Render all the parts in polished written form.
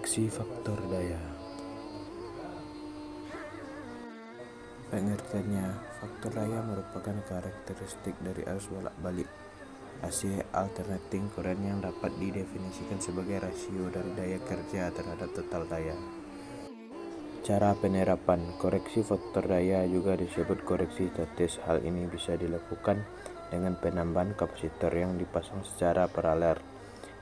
Koreksi faktor daya. Pengertiannya, faktor daya merupakan karakteristik dari arus bolak-balik AC alternating current yang dapat didefinisikan sebagai rasio dari daya kerja terhadap total daya. Cara penerapan koreksi faktor daya juga disebut koreksi statis. Hal ini bisa dilakukan dengan penambahan kapasitor yang dipasang secara paralel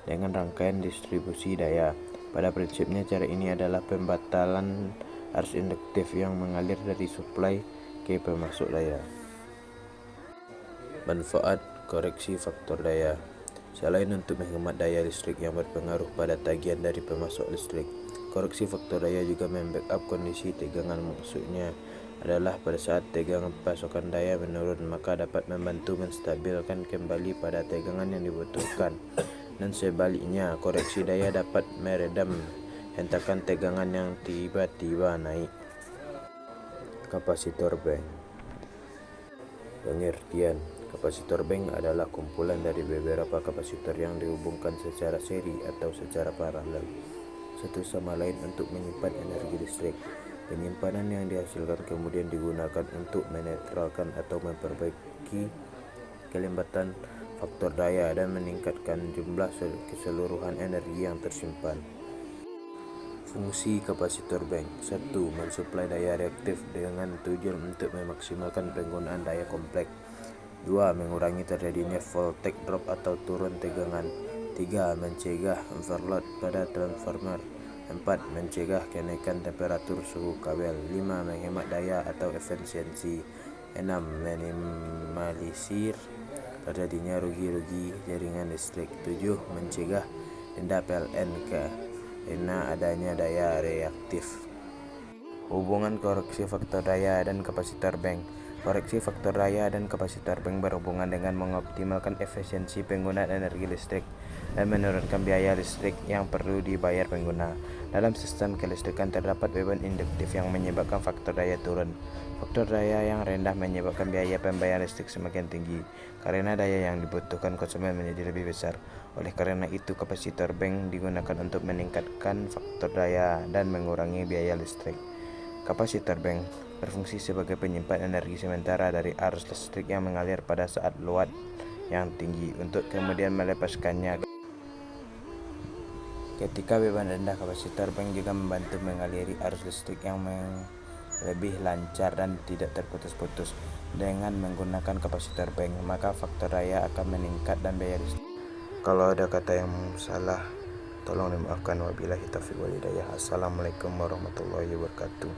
dengan rangkaian distribusi daya. Pada prinsipnya, cara ini adalah pembatalan arus induktif yang mengalir dari suplai ke pemasok daya. Manfaat koreksi faktor daya. Selain untuk menghemat daya listrik yang berpengaruh pada tagihan dari pemasok listrik, koreksi faktor daya juga membackup kondisi tegangan. Maksudnya adalah pada saat tegangan pasokan daya menurun, maka dapat membantu menstabilkan kembali pada tegangan yang dibutuhkan. Dan sebaliknya, koreksi daya dapat meredam hentakan tegangan yang tiba-tiba naik. Kapasitor bank. Pengertian: kapasitor bank adalah kumpulan dari beberapa kapasitor yang dihubungkan secara seri atau secara paralel satu sama lain untuk menyimpan energi listrik. Penyimpanan yang dihasilkan kemudian digunakan untuk menetralkan atau memperbaiki kelembatan faktor daya dan meningkatkan jumlah keseluruhan energi yang tersimpan. Fungsi kapasitor bank: 1. Mensuplai daya reaktif dengan tujuan untuk memaksimalkan penggunaan daya kompleks. 2. Mengurangi terjadinya voltage drop atau turun tegangan. 3. Mencegah overload pada transformer. 4. Mencegah kenaikan temperatur suhu kabel. 5. Menghemat daya atau efisiensi. 6. Minimalisir terjadinya rugi-rugi jaringan listrik. 7. Mencegah denda PLN karena adanya daya reaktif. Hubungan koreksi faktor daya dan kapasitor bank. Koreksi faktor daya dan kapasitor bank berhubungan dengan mengoptimalkan efisiensi penggunaan energi listrik dan menurunkan biaya listrik yang perlu dibayar pengguna. Dalam sistem kelistrikan terdapat beban induktif yang menyebabkan faktor daya turun. Faktor daya yang rendah menyebabkan biaya pembayaran listrik semakin tinggi karena daya yang dibutuhkan konsumen menjadi lebih besar. Oleh karena itu, kapasitor bank digunakan untuk meningkatkan faktor daya dan mengurangi biaya listrik. Kapasitor bank berfungsi sebagai penyimpan energi sementara dari arus listrik yang mengalir pada saat load yang tinggi untuk kemudian melepaskannya. Ketika beban rendah, kapasitor bank juga membantu mengaliri arus listrik yang lebih lancar dan tidak terputus-putus. Dengan menggunakan kapasitor bank, maka faktor daya akan meningkat dan biaya listrik. Kalau ada kata yang salah, tolong dimaafkan. Wabillahi taufiq wal hidayah. Assalamualaikum warahmatullahi wabarakatuh.